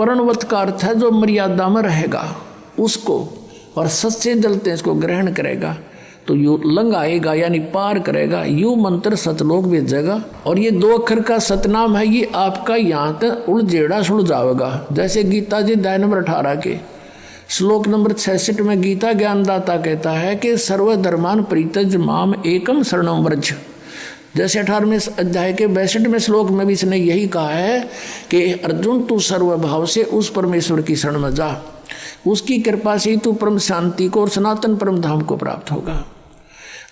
प्रणवत का अर्थ है जो मर्यादा में रहेगा उसको, और सच्चे जलते इसको ग्रहण करेगा तो यू लंघाएगा यानी पार करेगा, यू मंत्र सतलोक भेजेगा। और ये 2 अक्षर का सतनाम है, ये आपका यहाँ तक उलझेड़ा सुलझावेगा। जैसे गीता जी अध्याय नंबर 18 के श्लोक नंबर 66 में गीता ज्ञानदाता कहता है कि सर्वधर्मान परित्यज माम एकम शरणम व्रज। जैसे 18वें अध्याय के 62वें श्लोक में भी इसने यही कहा है कि अर्जुन तू सर्वभाव से उस परमेश्वर की शरण में जा, उसकी कृपा से तू परम शांति को और सनातन परम धाम को प्राप्त होगा।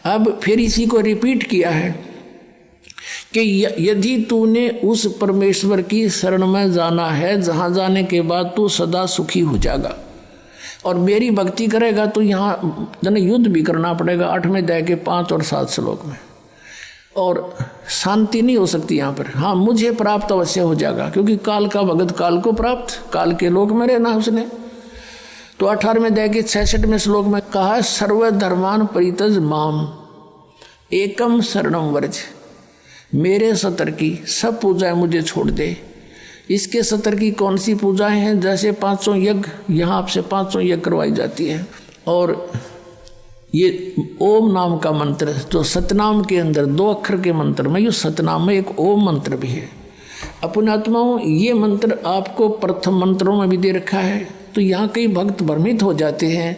अब फिर इसी को रिपीट किया है कि यदि तूने उस परमेश्वर की शरण में जाना है जहाँ जाने के बाद तू सदा सुखी हो जाएगा और मेरी भक्ति करेगा तो यहाँ जन युद्ध भी करना पड़ेगा 8वें अध्याय के 5 और 7 श्लोक में, और शांति नहीं हो सकती यहाँ पर। हाँ, मुझे प्राप्त अवश्य हो जाएगा क्योंकि काल का भगत काल को प्राप्त, काल के लोक में रहना उसने। तो 18वें अध्याय के 66वें श्लोक में कहा सर्वधर्मान परित्यज माम एकम शरणम व्रज, मेरे सतर की सब पूजाएं मुझे छोड़ दे। इसके सतर की कौन सी पूजाएं हैं? जैसे 500 यज्ञ, यहाँ आपसे 500 यज्ञ करवाई जाती है। और ये ओम नाम का मंत्र जो सतनाम के अंदर 2 अक्षर के मंत्र में, ये सतनाम में एक ओम मंत्र भी है। अपने आत्माओं, ये मंत्र आपको प्रथम मंत्रों में भी दे रखा है। तो यहाँ कई भक्त भ्रमित हो जाते हैं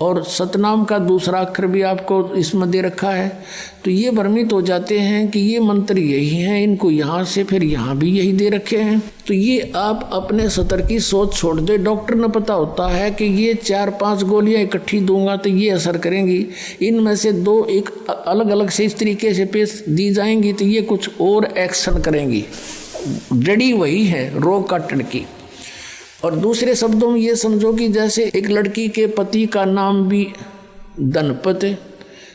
और सतनाम का दूसरा अक्षर भी आपको इसमें दे रखा है, तो ये भ्रमित हो जाते हैं कि ये मंत्र यही हैं, इनको यहाँ से फिर यहाँ भी यही दे रखे हैं। तो ये आप अपने सतर की सोच छोड़ दे। डॉक्टर ने पता होता है कि ये 4-5 गोलियाँ इकट्ठी दूंगा तो ये असर करेंगी, इनमें से 2 एक अलग अलग से इस तरीके से पेश दी जाएंगी तो ये कुछ और एक्शन करेंगी। जड़ी वही है रोग काटने की। और दूसरे शब्दों में ये समझो कि जैसे एक लड़की के पति का नाम भी धनपत है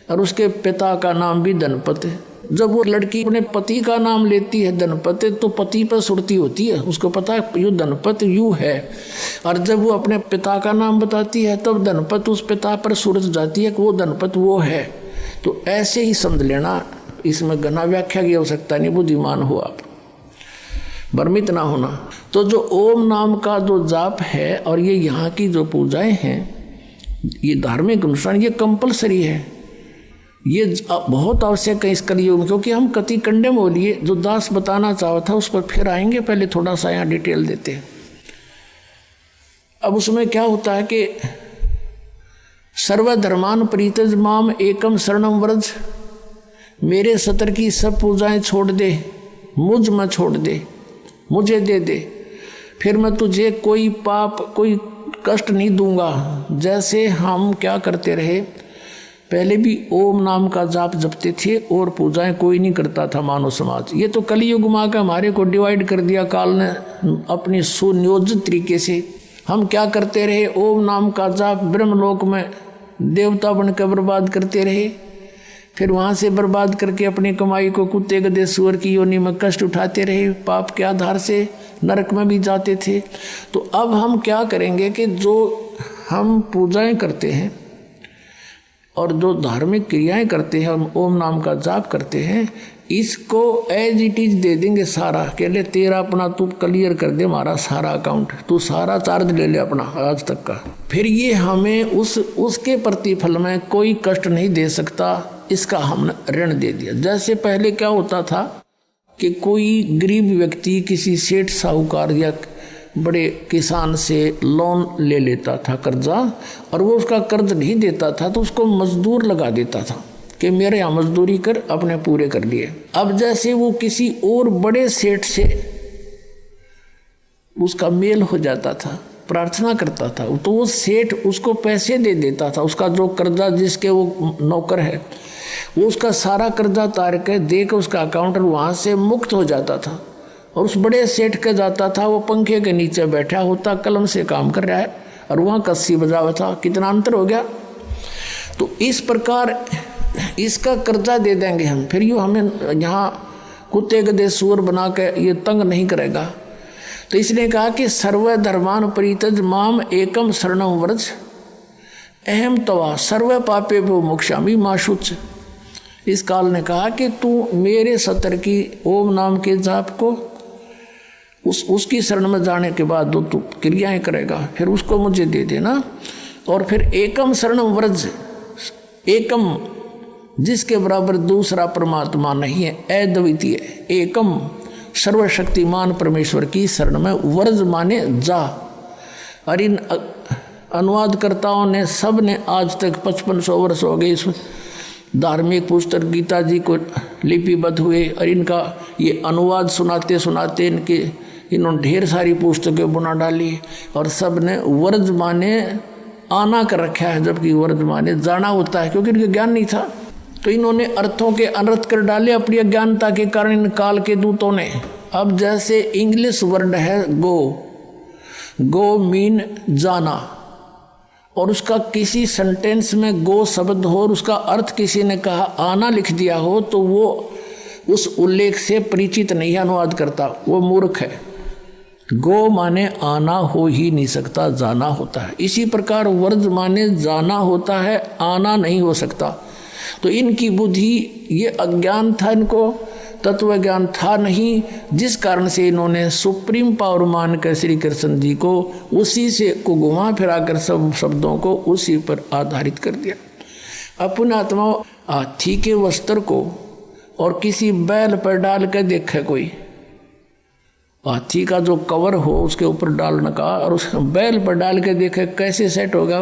और उसके पिता का नाम भी धनपत है। जब वो लड़की अपने पति का नाम लेती है धनपत तो पति पर सुरती होती है, उसको पता है यू धनपत यू है। और जब वो अपने पिता का नाम बताती है तब धनपत उस पिता पर सुरत जाती है कि वो धनपत वो है। तो ऐसे ही समझ लेना, इसमें घना व्याख्या की आवश्यकता नहीं, बुद्धिमान हो आप, भ्रमित ना होना। तो जो ओम नाम का जो जाप है और ये यहाँ की जो पूजाएं हैं, ये धार्मिक अनुष्ठान, ये कंपलसरी है, ये बहुत आवश्यक है इस कलयुग में। क्योंकि हम कति कंडे बोलिए जो दास बताना चाहा था उस पर फिर आएंगे, पहले थोड़ा सा यहाँ डिटेल देते हैं। अब उसमें क्या होता है कि सर्वधर्मान परित्यज माम एकम शरणम व्रज, मेरे सतर की सब पूजाएं छोड़ दे, मुझ में छोड़ दे, मुझे दे दे, फिर मैं तुझे कोई पाप कोई कष्ट नहीं दूंगा। जैसे हम क्या करते रहे, पहले भी ओम नाम का जाप जपते थे और पूजाएं कोई नहीं करता था मानव समाज। ये तो कलयुग माँ का हमारे को डिवाइड कर दिया काल ने अपनी सुनियोजित तरीके से। हम क्या करते रहे, ओम नाम का जाप ब्रह्मलोक में देवता बनकर बर्बाद करते रहे, फिर वहाँ से बर्बाद करके अपनी कमाई को कुत्ते गधे सुअर की योनि में कष्ट उठाते रहे, पाप के आधार से नरक में भी जाते थे। तो अब हम क्या करेंगे कि जो हम पूजाएं करते हैं और जो धार्मिक क्रियाएं करते हैं, हम ओम नाम का जाप करते हैं, इसको एज इट इज दे देंगे सारा। कह ले तेरा अपना तू क्लियर कर दे हमारा सारा अकाउंट, तू सारा चार्ज ले ले अपना आज तक का। फिर ये हमें उसके प्रतिफल में कोई कष्ट नहीं दे सकता, इसका हमने ऋण दे दिया। जैसे पहले क्या होता था कि कोई गरीब व्यक्ति किसी सेठ साहूकार या बड़े किसान से लोन ले लेता था कर्जा, और वो उसका कर्ज नहीं देता था तो उसको मजदूर लगा देता था कि मेरे यहाँ मजदूरी कर, अपने पूरे कर लिए। अब जैसे वो किसी और बड़े सेठ से उसका मेल हो जाता था, प्रार्थना करता था, तो वो सेठ उसको पैसे दे देता था। उसका जो कर्जा जिसके वो नौकर है वो उसका सारा कर्जा तार के दे के उसका अकाउंट वहाँ से मुक्त हो जाता था। और उस बड़े सेठ का जाता था, वो पंखे के नीचे बैठा होता, कलम से काम कर रहा है और वहाँ कस्सी बजा हुआ था। कितना अंतर हो गया। तो इस प्रकार इसका कर्जा दे देंगे हम, फिर यूँ हमें यहाँ कुत्ते गधे सुअर बना के ये तंग नहीं करेगा। तो इसने कहा कि सर्वधर्मान परित्यज माम एकम शरणम व्रज अहम तवा सर्व पापे वो मोक्षामि मां शुच। इस काल ने कहा कि तू मेरे सतर की ओम नाम के जाप को उसकी शरण में जाने के बाद जो तू क्रियाएं करेगा फिर उसको मुझे दे देना। और फिर एकम शरणम व्रज, एकम जिसके बराबर दूसरा परमात्मा नहीं है, अद्वितीय एकम सर्वशक्तिमान परमेश्वर की शरण में व्रज माने जा। और इन अनुवादकर्ताओं ने सब ने आज तक 5500 वर्ष हो गए इस धार्मिक पुस्तक गीता जी को लिपिबद्ध हुए, और इनका ये अनुवाद सुनाते सुनाते इन्होंने ढेर सारी पुस्तकें बना डाली, और सब ने व्रज माने आना कर रखा है, जबकि व्रज माने जाना होता है, क्योंकि इनके ज्ञान नहीं था। तो इन्होंने अर्थों के अनर्थ कर डाले अपनी अज्ञानता के कारण इन काल के दूतों ने। अब जैसे इंग्लिश वर्ड है गो, गो मीन जाना, और उसका किसी सेंटेंस में गो शब्द हो और उसका अर्थ किसी ने कहा आना लिख दिया हो, तो वो उस उल्लेख से परिचित नहीं है अनुवाद करता, वो मूर्ख है। गो माने आना हो ही नहीं सकता, जाना होता है। इसी प्रकार व्रज माने जाना होता है, आना नहीं हो सकता। तो इनकी बुद्धि, ये अज्ञान था, इनको तत्व ज्ञान था नहीं, जिस कारण से इन्होंने सुप्रीम पावर मान कर श्री कृष्ण जी को उसी से को घुमा फिरा कर सब शब्दों को उसी पर आधारित कर दिया। अपने आत्मा हाथी के वस्त्र को और किसी बैल पर डाल कर देखे, कोई हाथी का जो कवर हो उसके ऊपर डालने का और उस बैल पर डाल के देखे कैसे सेट होगा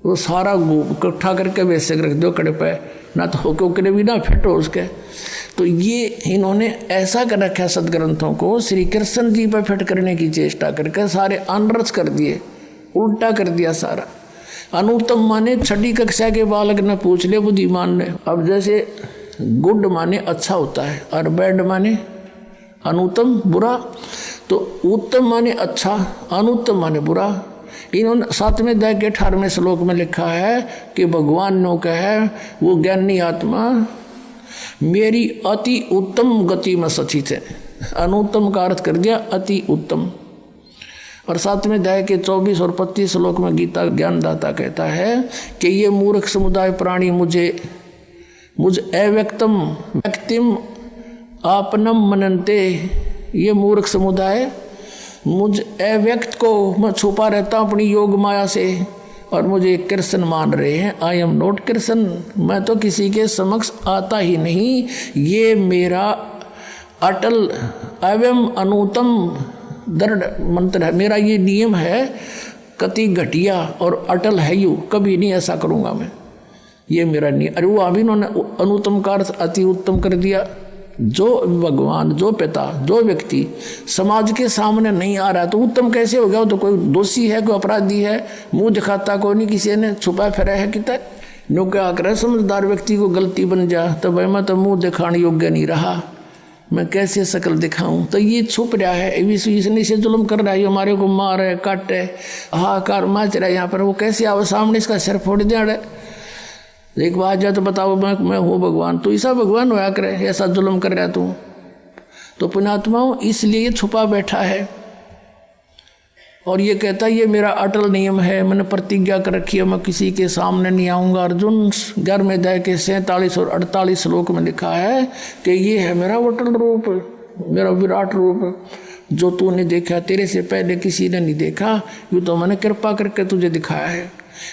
वो सारा इकट्ठा करके वैसे रख दो कड़े पे, ना तो होके भी ना फिट हो उसके। तो ये इन्होंने ऐसा कर रखा सदग्रंथों को श्री कृष्ण जी पर फिट करने की चेष्टा करके सारे अनरस कर दिए, उल्टा कर दिया सारा। अनुत्तम माने छठी कक्षा के बालक ने पूछ ले बुद्धिमान ने। अब जैसे गुड माने अच्छा होता है और बैड माने अनुत्तम बुरा, तो उत्तम माने अच्छा, अनुत्तम माने बुरा। इन्होंने 7वें अध्याय के 18वें श्लोक में लिखा है कि भगवान ने कहा वो ज्ञानी आत्मा मेरी अति उत्तम गति में सचित है। अनुत्तम का अर्थ कर दिया अति उत्तम। और 7वें अध्याय के 24 और 25 श्लोक में गीता ज्ञानदाता कहता है कि ये मूर्ख समुदाय प्राणी मुझ अव्यक्तम व्यक्तिम आपनम मनन्ते, ये मूर्ख समुदाय मुझ अव्यक्त को मैं छुपा रहता हूँ अपनी योग माया से, और मुझे कृष्ण मान रहे हैं। आई एम नॉट कृष्ण, मैं तो किसी के समक्ष आता ही नहीं। ये मेरा अटल एवं अनुतम दृढ़ मंत्र है, मेरा ये नियम है, कति घटिया और अटल है यू, कभी नहीं ऐसा करूँगा मैं, ये मेरा नियम। अरे वो अभी इन्होंने अनुतम का अर्थ अति उत्तम कर दिया। जो भगवान, जो पिता, जो व्यक्ति समाज के सामने नहीं आ रहा तो उत्तम कैसे हो गया? वो तो कोई दोषी है, कोई अपराधी है, मुंह दिखाता कोई नहीं, किसी ने छुपा फिरा है कितना नो क्या करे। समझदार व्यक्ति को गलती बन जा तो भाई मैं तो मुंह दिखाने योग्य नहीं रहा, मैं कैसे शकल दिखाऊं? तो ये छुप रहा है, इसने से जुल्म कर रहा है, हमारे को मार है, काट है, हाहाकार मच रहा है यहाँ पर। वो कैसे आओ सामने इसका सिर फोड़ दे रहा है। एक बात जाए तो बताओ मैं हूँ भगवान, तो ऐसा भगवान होया करे, ऐसा जुल्म कर रहा तू? तो पुण्यात्माओं इसलिए छुपा बैठा है और ये कहता है ये मेरा अटल नियम है, मैंने प्रतिज्ञा कर रखी है, मैं किसी के सामने नहीं आऊँगा। अर्जुन 11वें अध्याय के 47 और 48 श्लोक में लिखा है कि ये है मेरा अटल रूप, मेरा विराट रूप, जो तूने देखा, तेरे से पहले किसी ने नहीं देखा, यूँ तो मैंने कृपा करके तुझे दिखाया है।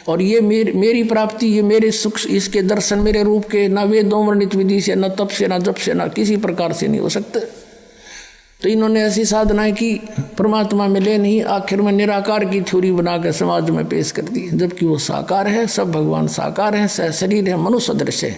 और ये मेरी प्राप्ति, ये मेरे सुख, इसके दर्शन मेरे रूप के न वेदों वर्णित विधि से, न तप से, न जप से, न किसी प्रकार से नहीं हो सकते। तो इन्होंने ऐसी साधनाएं की, परमात्मा मिले नहीं, आखिर में निराकार की थ्योरी बनाकर समाज में पेश कर दी, जबकि वो साकार है, सब भगवान साकार है, शरीर है, मनुष्य सदृश है।